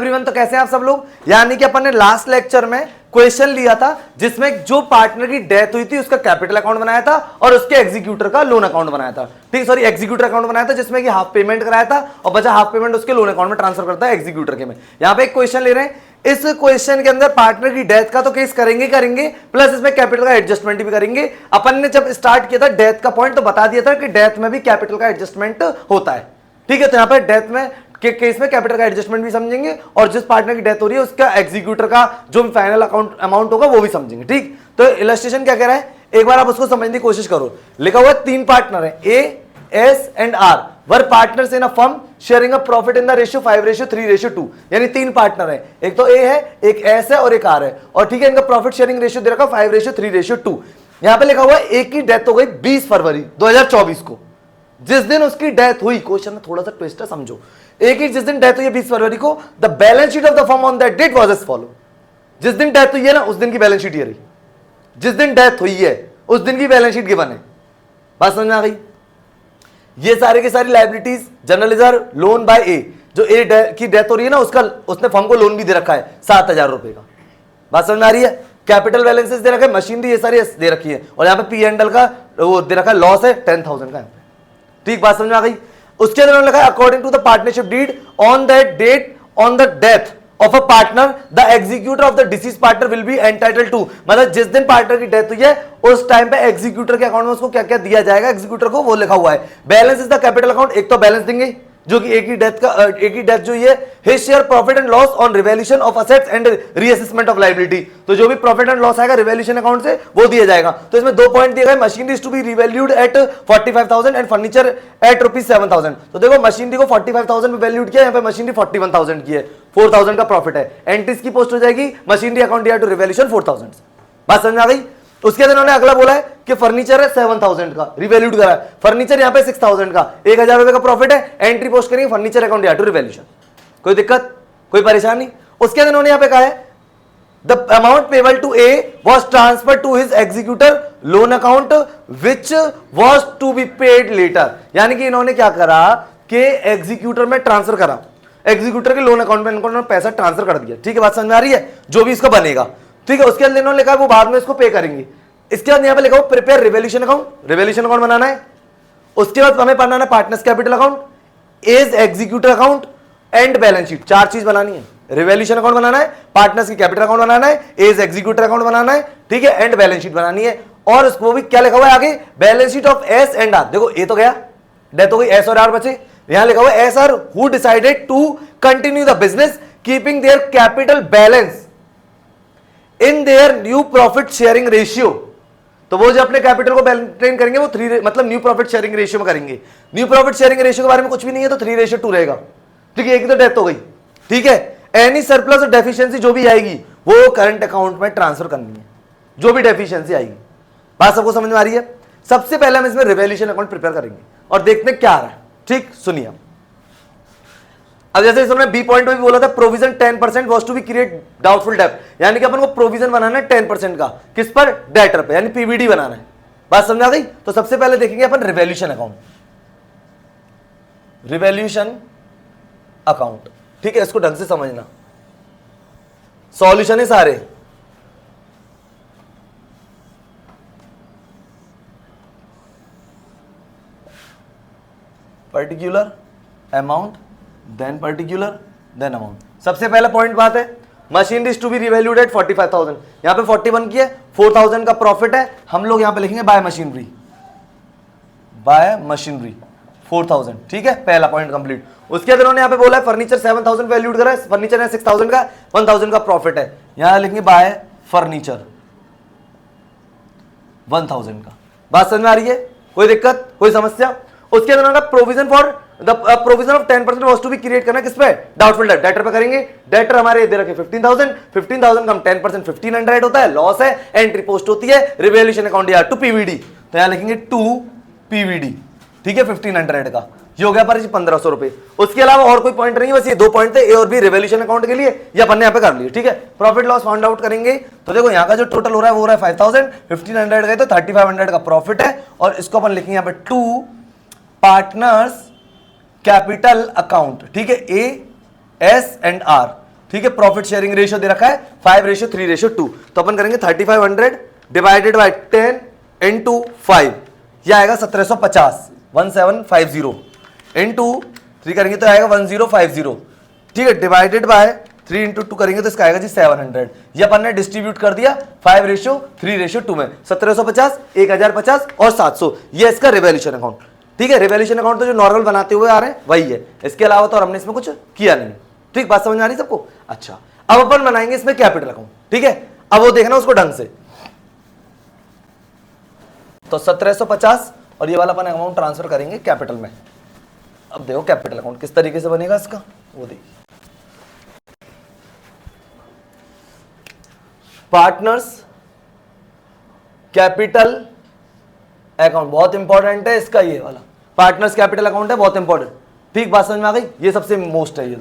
Everyone, तो कैसे हैं आप सब लोग। यानी कि अपन ने लास्ट लेक्चर में क्वेश्चन लिया था जिसमें जो पार्टनर की डेथ हुई थी उसका कैपिटल अकाउंट बनाया था और उसके एग्जीक्यूटर का लोन अकाउंट बनाया था। ठीक, सॉरी, एग्जीक्यूटर अकाउंट बनाया था जिसमें कि हाफ पेमेंट कराया था और बचा हाफ पेमेंट उसके लोन अकाउंट में ट्रांसफर करता है एग्जीक्यूटर के में। यहां पे एक क्वेश्चन ले रहे हैं, इस क्वेश्चन के अंदर पार्टनर की डेथ का तो केस करेंगे प्लस इसमें कैपिटल का एडजस्टमेंट भी करेंगे। अपन ने जब स्टार्ट किया था डेथ का पॉइंट तो बता दिया था कि डेथ में भी कैपिटल का एडजस्टमेंट होता है। ठीक है, तो यहां पर डेथ में के केस में कैपिटल का एडजस्टमेंट भी समझेंगे और जिस पार्टनर की डेथ हो रही है उसका एग्जीक्यूटर का जो भी फाइनल अकाउंट अमाउंट होगा वो भी समझेंगे। ठीक, तो इलस्ट्रेशन क्या कह रहा है, एक बार आप उसको समझने की कोशिश करो। लिखा हुआ है 3 पार्टनर है, A, S and R were partners in a firm sharing a profit in the ratio 5:3:2। यानी 3 पार्टनर है, एक तो ए है, एक एस है और एक आर है। और ठीक है, इनका प्रॉफिट शेयरिंग रेशियो दे रखा 5:3:2। यहां पे लिखा हुआ है एक की डेथ हो गई 20 फरवरी 2024 को। जिस दिन उसकी डेथ हुई, क्वेश्चन में थोड़ा सा ट्विस्ट है, समझो। एक ही जिस दिन डेथ हुई है 20 फरवरी को, the balance sheet of the firm on that date was as follow. जिस दिन डेथ हुई है ना उस दिन की बैलेंस शीट ये रही। जिस दिन डेथ हुई है उस दिन की बैलेंस शीट गिवन है। बात समझ में आ गई। ये सारे की सारी liabilities general reserve loan by A, जो ए की डेथ हो रही है ना उसका, उसने फर्म को लोन भी दे रखा है 7,000 रुपए का। बात समझ में आ रही है। कैपिटल बैलेंसेस दे रखा है, मशीनरी ये सारी दे रखी है और यहाँ पे पी एंड एल का वो दे रखा है, लॉस है 10,000 का। ठीक, बात समझ में आ गई। उसके अंदर लिखा है according to the partnership deed on that date on the death of a partner the executor of the deceased partner will be entitle to. मतलब जिस दिन पार्टनर की डेथ हुई है उस टाइम पे एग्जीक्यूटर के अकाउंट में उसको क्या क्या दिया जाएगा एग्जीक्यूटर को, वो लिखा हुआ है। Balance is the capital account. एक तो बैलेंस देंगे जो कि एक ही डेथ जो ये his share profit and loss on revaluation of assets and reassessment of liability. तो जो भी प्रॉफिट एंड लॉस आएगा रिवैल्यूएशन अकाउंट से वो दिया जाएगा। तो इसमें 2 पॉइंट दिए गए, machinery is to be revalued at 45,000 and furniture at ₹7,000। तो देखो मशीनरी को 45,000 में वैल्यूड किया, यहाँ पे मशीनरी 41,000 की है, 4,000 का प्रॉफिट है। एंट्रीज की पोस्ट हो जाएगी मशीनरी अकाउंट या टू रिवैल्यूएशन 4,000। बात समझ में आ गई। उसके बाद उन्होंने अगला बोला है कि फर्नीचर है 7,000 का, रिवैल्यूड करा है। फर्नीचर यहाँ पे 6,000 का, 1,000 रुपए का प्रॉफिट है। एंट्री पोस्ट करेंगे फर्नीचर अकाउंट या टू रिवैल्यूएशन। कोई दिक्कत, कोई परेशानी। उसके बाद उन्होंने यहाँ पे कहा है the amount payable to A was transfer to his executor loan account which was to be paid later. यानी कि इन्होंने क्या करा कि एग्जीक्यूटर में ट्रांसफर करा, एग्जीक्यूटर के लोन अकाउंट में इन्होंने पैसा ट्रांसफर कर दिया। ठीक है, बात समझ में आ रही है, जो भी इसका बनेगा। ठीक है, उसके बाद इन्होंने लिखा है वो बाद में इसको पे करेंगे। इसके बाद यहाँ पे लिखा हो prepare revaluation account, revaluation account बनाना है। उसके बाद हमें बनाना है partners capital account, A's executor account and balance sheet. 4 चीज बनानी है। रिवैल्यूएशन अकाउंट बनाना है, पार्टनर्स की कैपिटल अकाउंट बनाना है, एज एग्जीक्यूटर अकाउंट बनाना है, ठीक है, एंड बैलेंस शीट बनानी है। और उसको भी क्या लिखा हुआ है आगे, balance sheet of S and R. देखो ए तो गया, डेथ हो गई, एस और आर बचे। यहां लिखा हुआ है S R who decided to continue the business keeping their capital balance in their new profit sharing ratio. तो वो जो अपने कैपिटल को मेंटेन करेंगे वो 3 मतलब न्यू प्रॉफिट शेयरिंग रेशियो में करेंगे। न्यू प्रॉफिट शेयरिंग रेशियो के बारे में कुछ भी नहीं है तो 3:2 रहेगा। ठीक है, एक तो डेथ हो गई। ठीक है, एनी सरप्लस और डेफिशिएंसी जो भी आएगी वो करंट अकाउंट में ट्रांसफर करनी है, जो भी डेफिशिएंसी आएगी। बात सबको समझ में आ रही है। सबसे पहले हम इसमें रिवैल्यूएशन अकाउंट प्रिपेयर करेंगे और देखते हैं क्या आ रहा है। ठीक, सुनिए। अब जैसे इसमें बी पॉइंट में भी बोला था provision 10% was to be create doubtful debt, यानी कि अपन को प्रोविजन बनाना है 10% का, किस पर, डेटर पे, यानी पीवीडी बनाना है। बात समझ आ गई। तो सबसे पहले देखेंगे अपन रिवैल्यूएशन अकाउंट, रिवैल्यूएशन अकाउंट। ठीक है, इसको ढंग से समझना, सॉल्यूशन है सारे। Particular amount then particular then amount. सबसे पहला पॉइंट बात है machinery to be revalued at 45,000। यहां पे 41 की है, 4,000 का प्रॉफिट है। हम लोग यहां पे लिखेंगे बाय मशीनरी, बाय मशीनरी 4,000। ठीक है, पहला पॉइंट कंप्लीट। उसके बाद उन्होंने यहां पे बोला है फर्नीचर 7,000 वैल्यूड करा है, फर्नीचर है 6,000 का, 1,000 का प्रॉफिट है। यहां लिखेंगे बाय फर्नीचर 1,000 का। बात समझ में आ रही है, कोई दिक्कत, कोई समस्या। उसके बाद उन्होंने provision for the provision of 10% was to be create करना किस पे, डाउटफुल डेट, डेटर पे करेंगे। डेटर हमारे दे रखे 15,000, 15,000 का 10% 1,500 होता है, लॉस है, एंट्री पोस्ट होती है रिवैल्यूएशन अकाउंट या टू पीवीडी। तो यहां लिखेंगे टू पीवीडी। ठीक है, 1,500 का ये हो गया पर 1,500 रुपए। उसके अलावा और कोई पॉइंट नहीं, बस ये 2 पॉइंट थे, ए और बी रिवैल्यूएशन अकाउंट के लिए, ये अपन ने यहां पे कर लिए। ठीक है, प्रॉफिट लॉस फाउंड आउट करेंगे। तो देखो यहां का जो टोटल हो रहा है वो हो रहा है 5,000, 1,500 गए तो 3,500 का प्रॉफिट है। और इसको अपन लिखेंगे यहां पे टू पार्टनर्स कैपिटल अकाउंट। ठीक है, ए, एस एंड आर। ठीक है, प्रॉफिट शेयरिंग रेशियो दे रखा है 5:3:2, तो अपन करेंगे 3500 डिवाइडेड बाय 10 इंटू 5, यह आएगा 1750, 1750 इंटू 3 करेंगे तो आएगा 1050, ठीक है, डिवाइडेड बाय 3 इंटू 2 करेंगे तो इसका आएगा जी 700। ये अपन ने डिस्ट्रीब्यूट कर दिया 5:3:2 में, 1750, 1050 और 700, ये इसका रिवैल्यूएशन अकाउंट। ठीक है, रिवैल्यूएशन अकाउंट तो जो नॉर्मल बनाते हुए आ रहे हैं वही है, इसके अलावा तो और हमने इसमें कुछ किया नहीं। ठीक, बात समझ में आ रही सबको? अच्छा, अब अपन बनाएंगे इसमें कैपिटल अकाउंट। ठीक है, अब वो देखना उसको ढंग से, तो 1750 और ये वाला अपन अमाउंट ट्रांसफर करेंगे कैपिटल में। अब देखो कैपिटल अकाउंट किस तरीके से बनेगा इसका, वो देखिए। पार्टनर्स कैपिटल अकाउंट बहुत इंपॉर्टेंट है इसका, ये वाला पार्टनर्स कैपिटल अकाउंट है, बहुत इंपॉर्टेंट। ठीक, बात समझ में आ गई? ये सबसे मोस्ट है,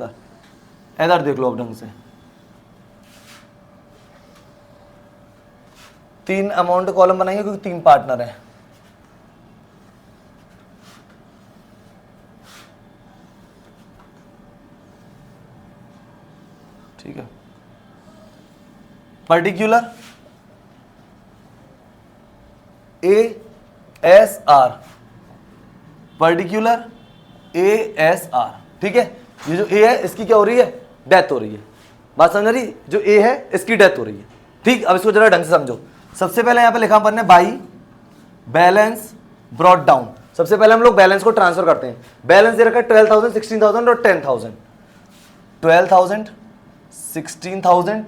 इधर देख लो अब ढंग से। 3 अमाउंट कॉलम बनाएंगे क्योंकि 3 पार्टनर है। ठीक है, पर्टिकुलर ASR, पर्टिकुलर ASR। ठीक है, ये जो A है इसकी क्या हो रही है, डेथ हो रही है। बात समझ रही? जो A है इसकी डेथ हो रही है। ठीक, अब इसको जरा ढंग से समझो। सबसे पहले यहां पे लिखा अपन ने बाई बैलेंस ब्रॉट डाउन। सबसे पहले हम लोग बैलेंस को ट्रांसफर करते हैं। बैलेंस दे रखा है 12,000, 16,000 और 10,000। 12,000, 16,000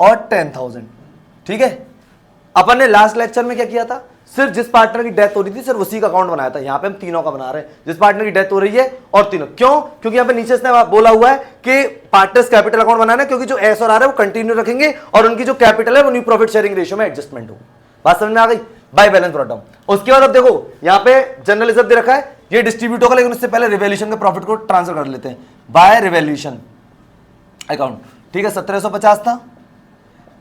और 10,000। ठीक है, अपन ने लास्ट लेक्चर में क्या किया था, सिर्फ जिस पार्टनर की डेथ हो रही थी सिर्फ उसी का अकाउंट बनाया था। यहां पे हम तीनों का बना रहे हैं, जिस पार्टनर की डेथ हो रही है और तीनों। क्यों? क्योंकि यहां पे नीचे इसने बोला हुआ है कि पार्टनर्स कैपिटल अकाउंट बनाना है, क्योंकि जो एस और आर है वो कंटिन्यू रखेंगे और उनकी जो कैपिटल है वो न्यू प्रॉफिट शेयरिंग रेशियो में एडजस्टमेंट हो। बात समझ में आ गई? By balance brought down. उसके बाद अब देखो यहां पे जनरल रिजर्व दे रखा है, ये डिस्ट्रीब्यूट होगा, लेकिन उससे पहले रिवैल्यूएशन के प्रॉफिट को ट्रांसफर कर लेते हैं बाय रिवैल्यूएशन अकाउंट। ठीक है, 1750 था,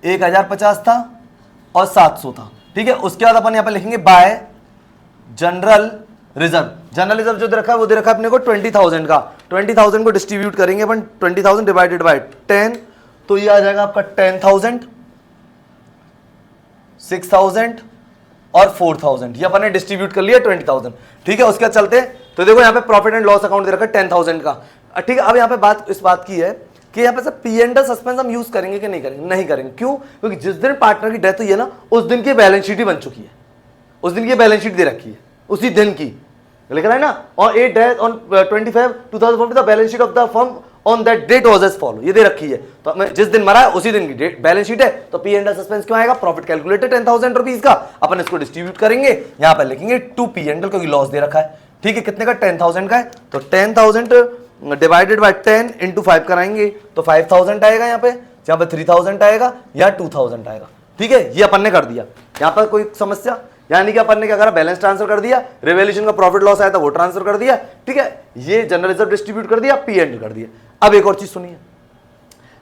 1050 था और 700 था। ठीक है, उसके बाद अपन यहां पे लिखेंगे bye general reserve. General reserve जो दे रखा है वो दे रखा है अपने को 20,000 का। 20,000 को डिस्ट्रीब्यूट करेंगे अपन 20,000 डिवाइडेड बाय 10, तो ये आ जाएगा आपका 10,000, 6,000 और 4,000। ये अपन ने डिस्ट्रीब्यूट कर लिया 20,000। ठीक है, उसके बाद चलते हैं तो देखो यहाँ पे प्रॉफिट एंड लॉस अकाउंट दे रखा है 10,000 का। ठीक है, अब यहाँ पे बात इस बात की है कि यहाँ पे सब P&L सस्पेंस हम यूज करेंगे कि नहीं करेंगे? नहीं करेंगे। क्यों? क्योंकि जिस दिन पार्टनर की डेथ हुई है ना, उस दिन की बैलेंस शीट ही बन चुकी है, उस दिन की बैलेंस शीट दे रखी है, उसी दिन की लिख रहा है ना। और A death on 25/2014 the balance sheet of the firm on that date was as follow, ये दे रखी है। तो मैं जिस दिन मरा है उसी दिन की डेट बैलेंस शीट है, तो P&L सस्पेंस क्यों आएगा? प्रॉफिट कैलकुलेटेड 10,000 रुपीज का, अपन इसको डिस्ट्रीब्यूट करेंगे, यहां पर लिखेंगे टू P&L क्योंकि लॉस दे रखा है। ठीक है, कितने का? 10,000 का है, तो 10,000 डिवाइडेड बाय 10 इंटू 5 कराएंगे तो 5,000 आएगा, यहाँ पे 3,000 आएगा या 2,000 आएगा। ठीक है, ये अपन ने कर दिया। यहाँ पर कोई समस्या? यानी कि अपन ने क्या करा, बैलेंस ट्रांसफर कर दिया, रिवैल्यूएशन का प्रॉफिट लॉस आया था वो ट्रांसफर कर दिया। ठीक है, ये जनरल रिजर्व डिस्ट्रीब्यूट कर दिया, P&L कर दिया। अब एक और चीज सुनिए,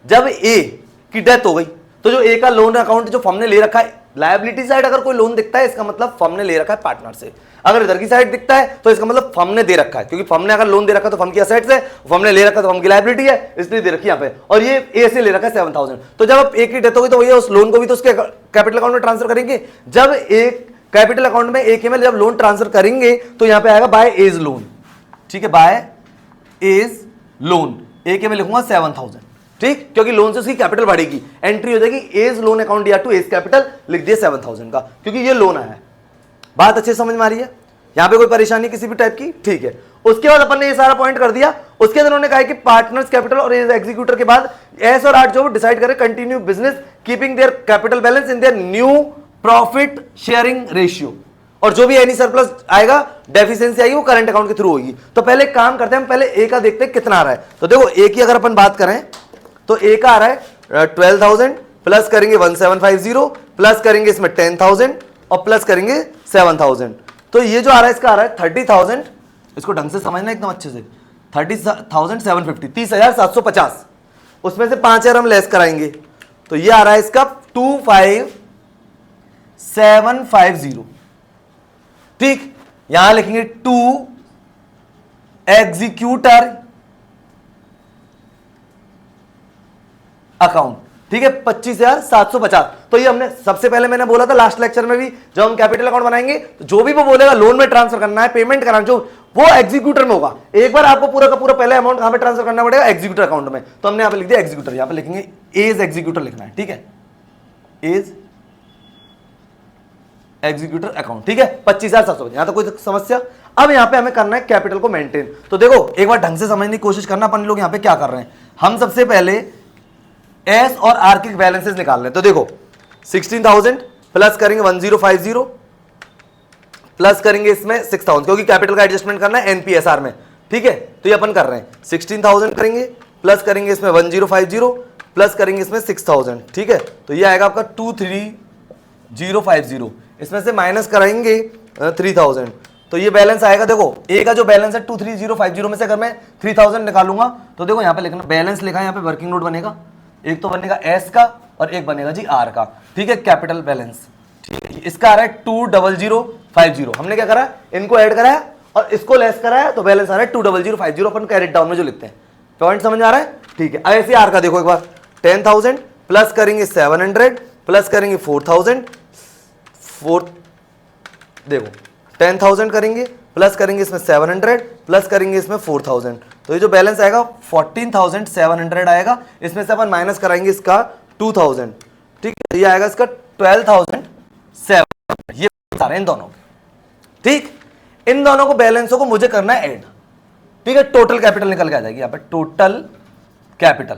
जब ए की डेथ हो गई तो जो ए का लोन अकाउंट जो फर्म ने ले रखा है, लायबिलिटी साइड अगर कोई लोन दिखता है इसका मतलब फर्म ने ले रखा है पार्टनर से। अगर इधर की साइड दिखता है तो इसका मतलब फर्म ने दे रखा है, क्योंकि फर्म ने अगर लोन दे रखा है तो फर्म की असेट्स है, फर्म ने ले रखा है तो फर्म की लायबिलिटी है, इसलिए दे रखी है यहाँ पे। और ये ए से ले रखा है 7,000, तो जब ए की डेथ होगी तो ये उस लोन को भी तो उसके कैपिटल अकाउंट में ट्रांसफर करेंगे। जब एक कैपिटल अकाउंट में एक में जब लोन ट्रांसफर करेंगे तो यहाँ पे आएगा बाय एज लोन। ठीक है, बाय एज लोन एक में लिखूंगा 7,000। ठीक, क्योंकि लोन से उसकी कैपिटल बढ़ेगी, एंट्री हो जाएगी एज लोन अकाउंट या टू एज कैपिटल, लिख दिया 7,000 का, क्योंकि ये लोन आया है। बात अच्छे समझ में आ रही है? यहां पे कोई परेशानी किसी भी टाइप की? ठीक है, उसके बाद अपन ने ये सारा पॉइंट कर दिया। उसके बाद उन्होंने कहा कि पार्टनर्स कैपिटल और एज एग्जीक्यूटर के बाद एस और आर जो डिसाइड करें continue business keeping their capital balance in their new profit sharing ratio, और जो भी एनी सरप्लस आएगा, डेफिशिएंसी आएगी, वो करंट अकाउंट के थ्रू होगी। तो पहले काम करते हैं, हम पहले ए का देखते हैं कितना आ रहा है। तो देखो ए की अगर अपन बात करें तो ए का आ रहा है 12,000, प्लस करेंगे 1750, प्लस करेंगे इसमें 10,000 और प्लस करेंगे 7,000, तो ये जो आ रहा है इसका आ रहा है 30,000। इसको ढंग से समझना एकदम अच्छे से, 30,750, 30,750। उसमें से 5,000 हम लेस कराएंगे तो ये आ रहा है इसका 25,750। ठीक, यहां लिखेंगे टू एग्जीक्यूटर अकाउंट, ठीक है, 25,750। तो ये हमने सबसे पहले मैंने बोला था लास्ट लेक्चर में भी, जब हम कैपिटल अकाउंट बनाएंगे तो जो भी वो बोलेगा लोन में ट्रांसफर करना है, पेमेंट कराना, जो वो एग्जीक्यूटर में होगा। एक बार आपको पूरा का पूरा पहले अमाउंट कहां पे ट्रांसफर करना पड़ेगा, एग्जीक्यूटर अकाउंट में। तो हमने यहां पे लिख दिया एग्जीक्यूटर, यहां पे लिखेंगे एज एग्जीक्यूटर लिखना है, ठीक है, एज एग्जीक्यूटर अकाउंट, ठीक है, 25,750। यहां तो कोई समस्या। अब यहां पे हमें करना है कैपिटल को मेंटेन। तो देखो एक बार ढंग से समझने की कोशिश करना, अपन लोग यहां पे क्या कर रहे हैं, हम सबसे पहले एस और आर के बैलेंसेस निकाल रहे हैं। तो देखो 16,000 प्लस करेंगे 1050 प्लस करेंगे इसमें 6,000, क्योंकि कैपिटल का एडजस्टमेंट करना है एनपीएसआर में, ठीक है। तो ये अपन कर रहे हैं 16,000 करेंगे प्लस करेंगे इसमें 1050 प्लस करेंगे इसमें 6,000, ठीक है। तो ये आएगा आपका 23,050, इसमें से माइनस कराएंगे 3,000, तो ये बैलेंस आएगा। देखो ए का जो बैलेंस है 23,050 में से अगर मैं 3,000 निकालूंगा तो देखो यहाँ पे लिखना बैलेंस लिखा है, यहाँ पे वर्किंग नोट बनेगा, एक तो बनेगा एस का और एक बनेगा जी आर का, ठीक है, कैपिटल बैलेंस, ठीक है। इसका आ रहा है 20050। हमने क्या करा, इनको ऐड कराया और इसको लेस कराया, तो बैलेंस आ रहा है 20050। अपन कैरेट डाउन में जो लिखते हैं, पॉइंट समझ आ रहा है, ठीक है। ऐसे आर का देखो एक बार 10,000 प्लस करेंगे 700 प्लस करेंगे 4,000, देखो 10,000 करेंगे प्लस करेंगे इसमें 700 प्लस करेंगे इसमें 4,000, तो ये जो बैलेंस आएगा 14,700 आएगा। इसमें से अपन माइनस कराएंगे इसका 2,000, ठीक है, ये आएगा इसका 12,700। ये सारे इन दोनों के, ठीक, इन दोनों को बैलेंसों को मुझे करना है ऐड, ठीक है। टोटल कैपिटल निकल के आ जाएगी यहाँ पे, टोटल कैपिटल।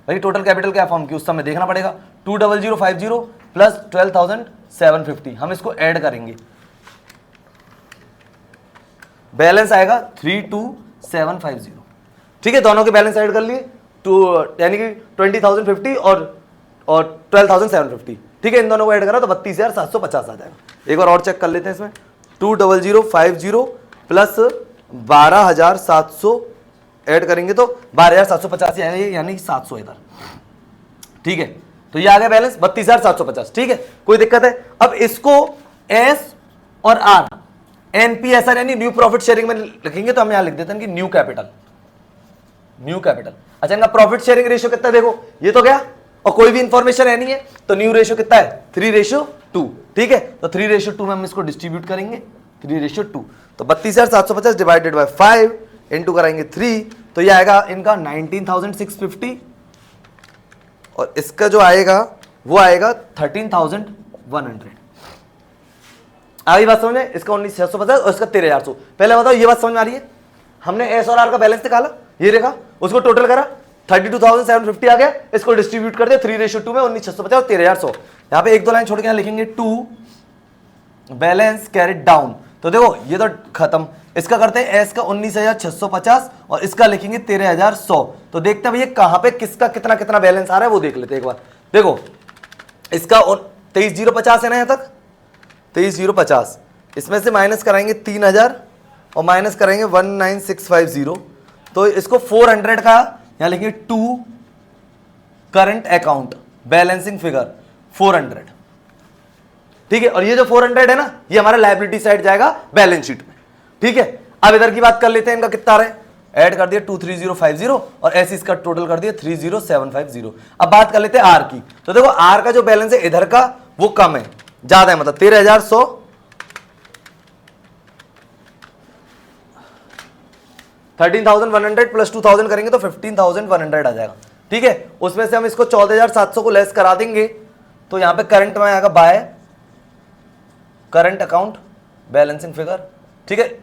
भाई टोटल कैपिटल क्या फॉर्म की, उस समय देखना पड़ेगा। 20050 प्लस 12,750, हम इसको ऐड करेंगे, बैलेंस आएगा 32,750, ठीक है। दोनों के बैलेंस ऐड कर लिए, यानी कि 20,050 और 12,750, ठीक है। इन दोनों को ऐड करा तो 32,750 आ जाएगा। एक बार और चेक कर लेते हैं इसमें, 20050 प्लस 12,700 ऐड करेंगे तो 12,750 आएगा, यानी 700 इधर, ठीक है। तो ये आ गया बैलेंस 32,750, ठीक है, कोई दिक्कत है। अब इसको एस और आर एनपीएसआर यानी न्यू प्रॉफिट शेयरिंग में लिखेंगे, तो हम यहां लिख देते हैं कि न्यू कैपिटल, न्यू कैपिटल। अच्छा, इनका प्रॉफिट शेयरिंग रेशियो कितना है, देखो ये तो गया, और कोई भी इंफॉर्मेशन है नहीं है, तो न्यू रेशियो कितना है 3:2, ठीक है। तो 3:2 में हम इसको डिस्ट्रीब्यूट करेंगे, 3:2, तो 32,750 डिवाइडेड बाय 5 इंटू कराएंगे 3, तो ये आएगा इनका 19,650 और इसका जो आएगा वो आएगा 13,100। आगे बात समझ में, इसका 19,650 और इसका 13,100। पहले बताओ ये बात समझ में आ रही है, हमने एस और आर का बैलेंस निकाला, ये देखा, उसको टोटल करा 32,750 आ गया, इसको डिस्ट्रीब्यूट कर दिया 3:2 में, 19,650 और 13,100। यहाँ पे एक दो लाइन छोड़ के यहाँ लिखेंगे 2 बैलेंस कैरिड डाउन, तो देखो ये तो खत्म। इसका करते हैं एस का 19,650 और इसका लिखेंगे 13,100। तो देखते हैं भैया कहां पे किसका कितना कितना बैलेंस आ रहा है, वो देख लेते हैं एक बार। देखो इसका 23,050 है ना, यहां तक 23,050, इसमें से माइनस कराएंगे 3,000 और माइनस करेंगे 19,650, तो इसको 400 का यहां लिखेंगे 2 करंट अकाउंट बैलेंसिंग फिगर 400, ठीक है। और ये जो 400 है ना, ये हमारा लायबिलिटी साइड जाएगा बैलेंस शीट में, ठीक है। अब इधर की बात कर लेते हैं, इनका कितना आ रहा है, ऐड कर दिया 23,050 और ऐसे इसका टोटल कर दिया 30,750। अब बात कर लेते हैं आर की, तो देखो आर का जो बैलेंस है इधर का वो कम है, ज्यादा है, मतलब 13,100, 13,100 प्लस 2,000 करेंगे तो 15,100 आ जाएगा, ठीक है। उसमें से हम इसको 14,700 को लेस करा देंगे, तो यहां पे करंट में आएगा by current account balancing figure, ठीक है।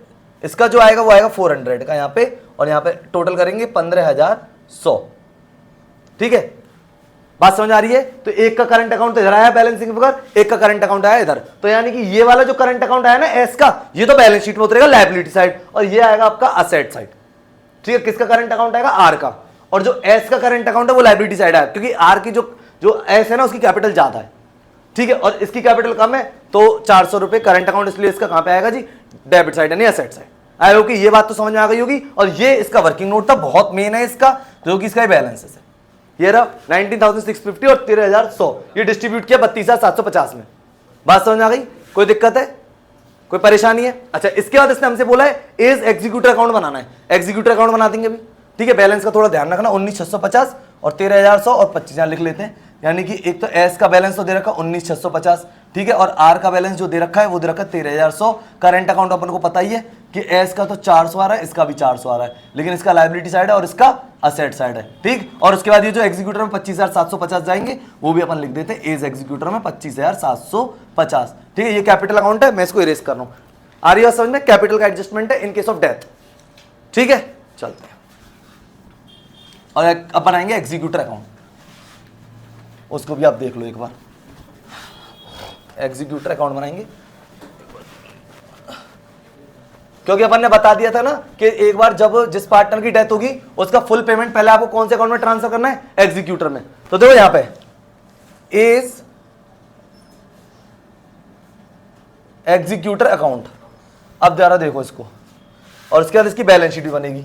इसका जो आएगा वो आएगा 400 का यहां पे, और यहां पे टोटल करेंगे 15,100, ठीक है। बात समझ आ रही है। तो एक का करंट अकाउंट इधर आया बैलेंसिंग फिगर, एक का करंट अकाउंट आया इधर, तो यानी कि ये वाला जो करंट अकाउंट आया ना एस का, ये तो बैलेंस शीट में उतरेगा लायबिलिटी साइड, और ये आएगा आपका असेट साइड, ठीक है। किसका करंट अकाउंट आएगा, आर का, और जो एस का करंट अकाउंट है वो लायबिलिटी साइड आएगा, क्योंकि आर की जो एस है ना उसकी कैपिटल ज्यादा है, ठीक है, और इसकी कैपिटल कम है, तो 400 रुपए करंट अकाउंट, इसलिए इसका कहां पे आएगा जी, डेबिट साइड यानी एसेट साइड। आई होप कि ये बात तो समझ में आ गई होगी। और ये इसका वर्किंग नोट था, बहुत मेन है इसका, जो कि इसका बैलेंस है, ये रहा 19,650 और 13,100, ये डिस्ट्रीब्यूट किया 32,750 में। बात समझ में आ गई, कोई दिक्कत है, कोई परेशानी है? अच्छा, इसके बाद इसने हमसे बोला है एज एग्जीक्यूटर अकाउंट बनाना है, एग्जीक्यूटर अकाउंट बना देंगे अभी, ठीक है। बैलेंस का थोड़ा ध्यान रखना, 19,650 और 13,100 और 25 यहाँ लिख लेते हैं। यानी कि एक तो एस का बैलेंस तो दे रखा 19,650, ठीक है, और आर का बैलेंस जो दे रखा है वो दे रखा 13,100। करंट अकाउंट अपन को पता ही है कि एस का तो 400 आ रहा है, इसका भी 400 आ रहा है, लेकिन इसका लायबिलिटी साइड है और इसका असेट साइड है, ठीक। और उसके बाद ये जो एग्जीक्यूटर में 25,750 जाएंगे वो भी अपन लिख देते हैं एज एग्जीक्यूटर में 25,750, ठीक है। ये कैपिटल अकाउंट है, मैं इसको इरेज कर रहा हूं। आ रही है समझ में? कैपिटल का एडजस्टमेंट है इन केस ऑफ डेथ, ठीक है। चलते हैं और अपन आएंगे एग्जीक्यूटर अकाउंट, उसको भी आप देख लो एक बार। एग्जीक्यूटर अकाउंट बनाएंगे क्योंकि अपन ने बता दिया था ना कि एक बार जब जिस पार्टनर की डेथ होगी उसका फुल पेमेंट पहले आपको कौन से अकाउंट में ट्रांसफर करना है? एग्जीक्यूटर में। तो देखो यहां पे इज एग्जीक्यूटर अकाउंट। अब जरा देखो इसको, और उसके बाद इसकी बैलेंस शीट भी बनेगी।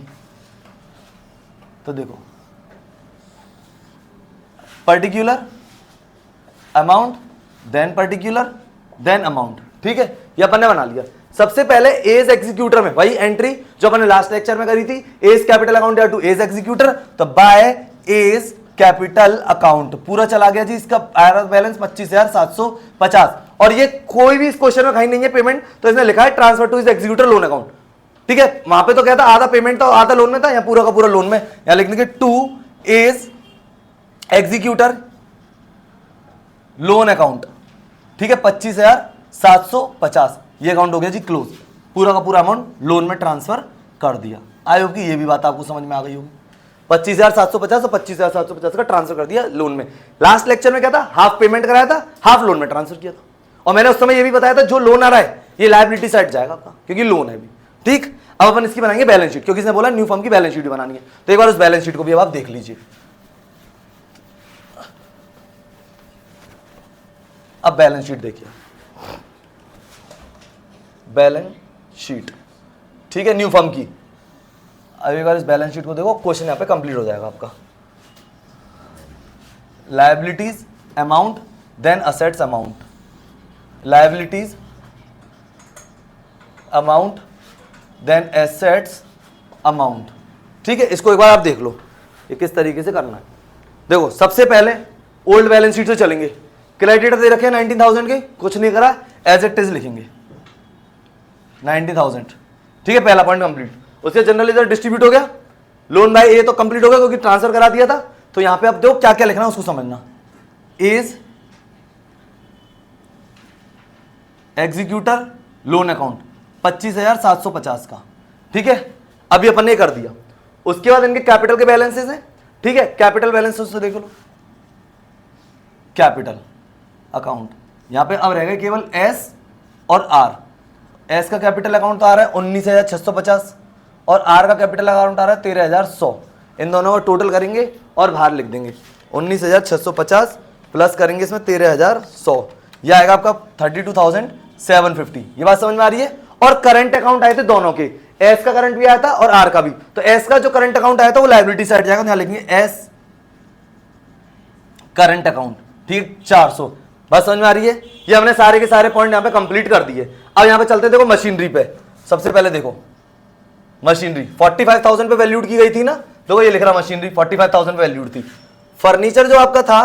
तो देखो particular amount, then particular, then amount, ठीक है। ये अपन ने बना लिया। सबसे पहले एज एग्जीक्यूटर में वही एंट्री जो अपन ने लास्ट लेक्चर में करी थी, एज कैपिटल अकाउंट या टू एज एग्जीक्यूटर, तो बाय एज कैपिटल अकाउंट पूरा चला गया जी। इसका बैलेंस 25,750, और ये कोई भी इस क्वेश्चन में कहीं नहीं है पेमेंट, तो इसने लिखा है transfer two is executor loan account, ठीक है। वहां पे तो कहता आधा पेमेंट था आधा लोन में था, या पूरा का पूरा लोन में। यहां लिख देंगे to as executor loan account, ठीक है, 25,750। ये अकाउंट हो गया जी क्लोज, पूरा का पूरा अमाउंट लोन में ट्रांसफर कर दिया। आई होप कि ये भी बात आपको समझ में आ गई होगी। 25,750 और 25,750 का ट्रांसफर कर दिया लोन में। लास्ट लेक्चर में क्या था? हाफ पेमेंट कराया था, हाफ लोन में ट्रांसफर किया था। और मैंने उस समय ये भी बताया था जो लोन आ रहा है ये लायबिलिटी साइड जाएगा आपका, क्योंकि लोन है भी, ठीक। अब अपन इसकी बनाएंगे बैलेंस शीट, क्योंकि इसने बोला न्यू फर्म की बैलेंस शीट भी बनानी है। तो एक बार उस बैलेंस शीट को भी अब आप देख लीजिए। अब बैलेंस शीट देखिए, बैलेंस शीट, ठीक है, न्यू फर्म की। अब एक बार इस बैलेंस शीट को देखो, क्वेश्चन यहां पे कंप्लीट हो जाएगा आपका। Liabilities amount, then assets amount, liabilities amount, then assets amount, ठीक है। इसको एक बार आप देख लो ये किस तरीके से करना है। देखो सबसे पहले ओल्ड बैलेंस शीट से चलेंगे। क्रेडिटर दे रखे 19,000 के, कुछ नहीं करा, एज इट इज लिखेंगे 90,000, ठीक है। पहला पॉइंट कंप्लीट। उसके जनरल इधर डिस्ट्रीब्यूट हो गया, लोन बाय ए तो कंप्लीट हो गया क्योंकि ट्रांसफर करा दिया था। तो यहां पे अब देखो क्या क्या लिखना है उसको समझना। इज एग्जीक्यूटर लोन अकाउंट 25,750 का, ठीक है। अभी अपन ने कर दिया। उसके बाद इनके कैपिटल के बैलेंसेस हैं, ठीक है। कैपिटल बैलेंसेस से देख लो, कैपिटल अकाउंट यहां पे अब रहेगा केवल एस और आर। एस का कैपिटल अकाउंट तो आ रहा है 19,650 और आर का कैपिटल अकाउंट आ रहा है 13,100। इन दोनों को टोटल करेंगे और बाहर लिख देंगे 19,650 प्लस करेंगे इसमें 13,100, यह आएगा आपका 32,750। ये बात समझ में आ रही है। और करंट अकाउंट आए थे दोनों के, एस का करंट भी आया था और आर का भी। तो एस का जो करंट अकाउंट आया था वो लायबिलिटी साइड जाएगा, यहां लिखेंगे एस करंट अकाउंट, ठीक, 400। बात समझ में आ रही है। ये हमने सारे के सारे पॉइंट यहां पे कंप्लीट कर दिए। अब यहां पे चलते देखो मशीनरी पे। सबसे पहले देखो मशीनरी 45,000 पे वैल्यूड की गई थी ना, देखो ये लिख रहा मशीनरी 45,000 पे वैल्यूड थी। फर्नीचर जो आपका था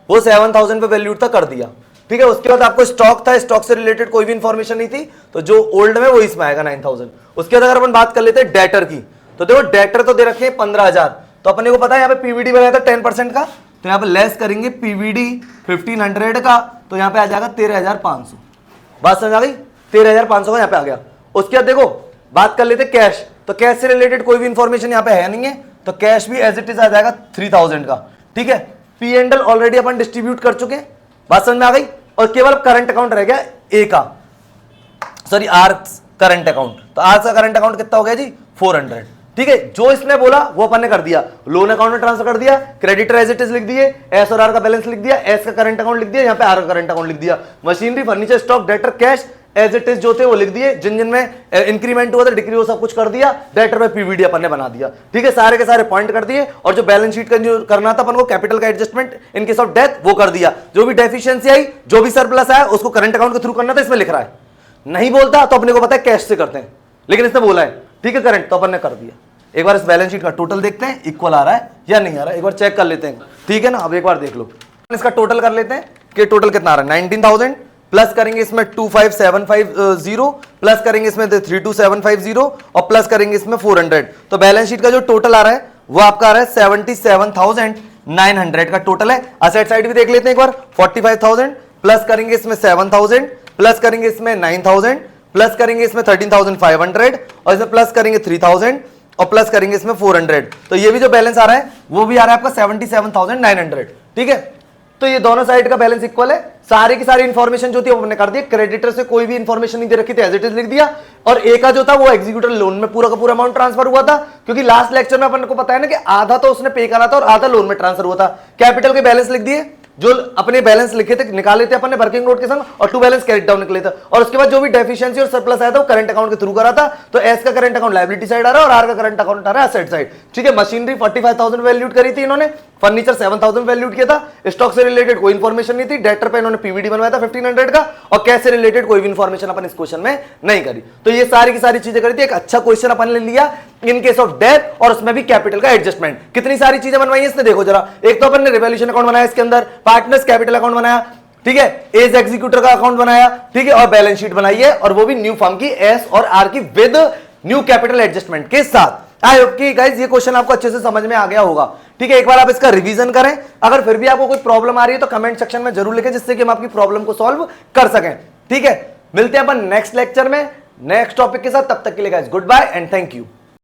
वो 7,000 पे वैल्यूड था, कर दिया, ठीक है। उसके बाद आपको स्टॉक था, स्टॉक से रिलेटेड कोई भी इंफॉर्मेशन नहीं थी, तो जो ओल्ड में वो इसमें आएगा 9,000। उसके बाद अगर अपन बात कर लेते हैं डेटर की, तो देखो डेटर तो दे रखे हैं 15,000, तो अपने को पता है यहाँ पे पीवीडी बनाया था 10% का, तो यहाँ पे लेस करेंगे पीवीडी 1500 का, तो यहाँ पे आ जाएगा 13,500। बात समझ आ गई? 13,500 का यहाँ पे आ गया। उसके बाद देखो बात कर लेते कैश, तो कैश से रिलेटेड कोई भी इंफॉर्मेशन यहाँ पे है नहीं है, तो कैश भी एज इट इज आ जाएगा 3,000 का, ठीक है। P and L already upon distribute कर चुके, बात समझ में आ गई। और केवल करंट अकाउंट रह गया ए का, सॉरी आर करंट अकाउंट। तो आर का करंट अकाउंट कितना हो गया जी? 400, ठीक है। जो इसने बोला वो अपन ने कर दिया, लोन अकाउंट में ट्रांसफर कर दिया, क्रेडिटर एज इट इज लिख दिए, एस और आर का बैलेंस लिख दिया, एस का करंट अकाउंट लिख दिया, यहाँ पे आर का करंट अकाउंट लिख दिया। Machinery, furniture, stock, debtor, cash as it is जो थे वो लिख दिए, जिन जिन में इंक्रीमेंट हुआ था, डिक्री वो सब कुछ कर दिया। डेटर में पीवीडी अपन ने बना दिया, ठीक है। सारे के सारे पॉइंट कर दिए। और जो बैलेंस शीट का जो करना था अपन को कैपिटल का adjustment in case of death वो कर दिया। जो भी डेफिशिएंसी आई, जो भी सरप्लस आया उसको करंट अकाउंट के थ्रू करना था, इसमें लिख रहा है। नहीं बोलता तो अपने को पता है कैश से करते हैं, लेकिन इसने बोला है, ठीक है, करंट, तो अपन ने कर दिया। एक बार इस बैलेंस शीट का टोटल देखते हैं, इक्वल आ रहा है या नहीं आ रहा है, एक बार चेक कर लेते हैं, ठीक है ना। अब एक बार देख लो, इसका टोटल कर लेते हैं कि टोटल कितना आ रहा है, 19,000 प्लस करेंगे इसमें 25,750 प्लस करेंगे इसमें 32,750 और प्लस करेंगे इसमें 400। तो बैलेंस शीट का जो टोटल आ रहा है वो आपका आ रहा है 77,900 का टोटल है। असेट साइड भी देख लेते हैं एक बार, 45,000 प्लस करेंगे इसमें 7,000 प्लस करेंगे इसमें 9,000 प्लस करेंगे इसमें 13,500 और इसमें प्लस करेंगे 3,000 और प्लस करेंगे इसमें 400। तो ये भी जो बैलेंस आ रहा है वो भी आ रहा है आपका 77,900, ठीक है। तो ये दोनों साइड का बैलेंस इक्वल है। सारी की सारी इंफॉर्मेशन जो थी वो हमने कर दी, क्रेडिटर से कोई भी इंफॉर्मेशन नहीं दे रखी थी, एज इट इज लिख दिया। और ए का जो था वो एग्जीक्यूटर लोन में पूरा का पूरा अमाउंट ट्रांसफर हुआ था, क्योंकि लास्ट लेक्चर में अपन को पता है ना कि आधा तो उसने पे करा था और आधा लोन में ट्रांसफर हुआ था। कैपिटल के बैलेंस लिख दिए, जो अपने बैलेंस लिखे थे निकाले थे अपने वर्किंग नोट के संग, और टू बैलेंस कैरेट डाउन निकले थे। और उसके बाद जो भी डेफिशिएंसी और सरप्लस आया था वो करंट अकाउंट के थ्रू करा था। तो एस का करंट अकाउंट लायबिलिटी साइड आ रहा है और आर का करंट अकाउंट आ रहा है एसेट साइड, ठीक है। मशीनरी 45,000 वैल्यूट करी थी इन्होंने, फर्नीचर 7,000 वैल्यूट किया था, स्टॉक से रिलेटेड कोई इंफॉर्मेशन नहीं थी, डेटर पे इन्होंने पीवीडी बनवाया था 1500 का, और कैश से रिलेटेड कोई भी इंफॉर्मेशन अपन इस क्वेश्चन में नहीं करी। तो ये सारी की सारी चीजें करी थी। एक अच्छा क्वेश्चन अपन ने लिया इन केस ऑफ डेथ, और उसमें भी कैपिटल का एडजस्टमेंट। कितनी सारी चीजें बनवाई है इसने, देखो जरा। एक तो अपन ने रिवॉल्यूशन अकाउंट बनाया, इसके अंदर पार्टनर्स कैपिटल अकाउंट बनाया, ठीक है, एज एग्जीक्यूटर का अकाउंट बनाया, ठीक है, और बैलेंस शीट बनाई है, और वो भी न्यू फर्म की एस और आर की विद न्यू कैपिटल एडजस्टमेंट के साथ। आई होप कि गाइस ये क्वेश्चन आपको अच्छे से समझ में आ गया होगा, ठीक है। एक बार आप इसका रिवीजन करें, अगर फिर भी आपको कोई प्रॉब्लम आ रही है तो कमेंट सेक्शन में जरूर लिखें, जिससे कि हम आपकी प्रॉब्लम को सॉल्व कर सकें, ठीक है। मिलते हैं अपन नेक्स्ट लेक्चर में नेक्स्ट टॉपिक के साथ, तब तक के लिए guys good bye and thank you.